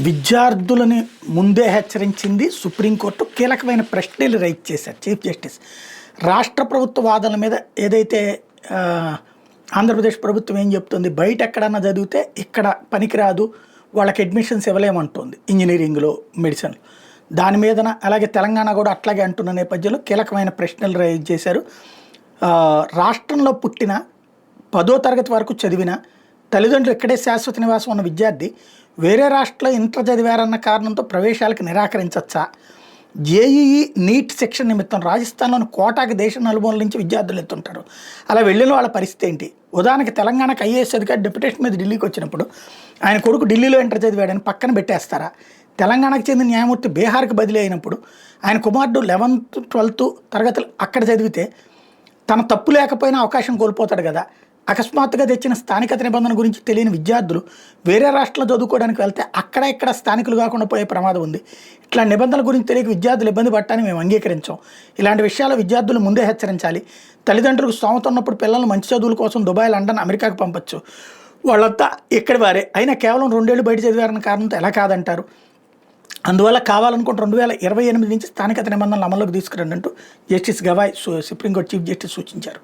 విద్యార్థులని ముందే హెచ్చరించింది సుప్రీంకోర్టు. కీలకమైన ప్రశ్నలు రైజ్ చేశారు చీఫ్ జస్టిస్. రాష్ట్ర ప్రభుత్వ వాదనల మీద ఏదైతే ఆ, ఆంధ్రప్రదేశ్ ప్రభుత్వం ఏం చెప్తుంది, బయట ఎక్కడన్నా చదివితే ఇక్కడ పనికిరాదు, వాళ్ళకి అడ్మిషన్స్ ఇవ్వలేమంటుంది ఇంజనీరింగ్లో, మెడిసిన్లో. దాని మీదన అలాగే తెలంగాణ కూడా అట్లాగే అంటున్న నేపథ్యంలో కీలకమైన ప్రశ్నలు రైజ్ చేశారు. రాష్ట్రంలో పుట్టిన 10వ తరగతి వరకు చదివిన తల్లిదండ్రులు ఇక్కడే శాశ్వత నివాసం ఉన్న విద్యార్థి వేరే రాష్ట్రంలో ఇంటర్ చదివారన్న కారణంతో ప్రవేశాలకు నిరాకరించచ్చా? జేఈఈ నీట్ శిక్షణ నిమిత్తం రాజస్థాన్లోని కోటాకి దేశం నలుమూలల నుంచి విద్యార్థులు ఎత్తుంటారు. అలా వెళ్ళిన వాళ్ళ పరిస్థితి ఏంటి? ఉదాహరణకి తెలంగాణకు ఐఏఎస్ అధికారి డెప్యుటేషన్ మీద ఢిల్లీకి వచ్చినప్పుడు ఆయన కొడుకు ఢిల్లీలో ఇంటర్ చదివాడని పక్కన పెట్టేస్తారా? తెలంగాణకు చెందిన న్యాయమూర్తి బీహార్కి బదిలీ అయినప్పుడు ఆయన కుమారుడు 11th 12th తరగతులు అక్కడ చదివితే తన తప్పు లేకపోయినా అవకాశం కోల్పోతాడు కదా. అకస్మాత్తుగా తెచ్చిన స్థానికత నిబంధన గురించి తెలియని విద్యార్థులు వేరే రాష్ట్రంలో చదువుకోవడానికి వెళ్తే అక్కడ ఇక్కడ స్థానికులు కాకుండా పోయే ప్రమాదం ఉంది. ఇట్లా నిబంధనల గురించి తెలియక విద్యార్థులు ఇబ్బంది పడటాన్ని మేము అంగీకరించాం. ఇలాంటి విషయాలు విద్యార్థులు ముందే హెచ్చరించాలి. తల్లిదండ్రులకు స్తోమత ఉన్నప్పుడు పిల్లలు మంచి చదువుల కోసం దుబాయ్, లండన్, అమెరికాకు పంపొచ్చు. వాళ్ళంతా ఇక్కడి వారే అయినా కేవలం 2 ఏళ్ళు బయట చదివారన్న కారణంతో ఎలా కాదంటారు? అందువల్ల కావాలనుకుంటే 2028 నుంచి స్థానికత నిబంధనలు అమల్లోకి తీసుకురండి అంటూ justice Gavai supreme court chief justice సూచించారు.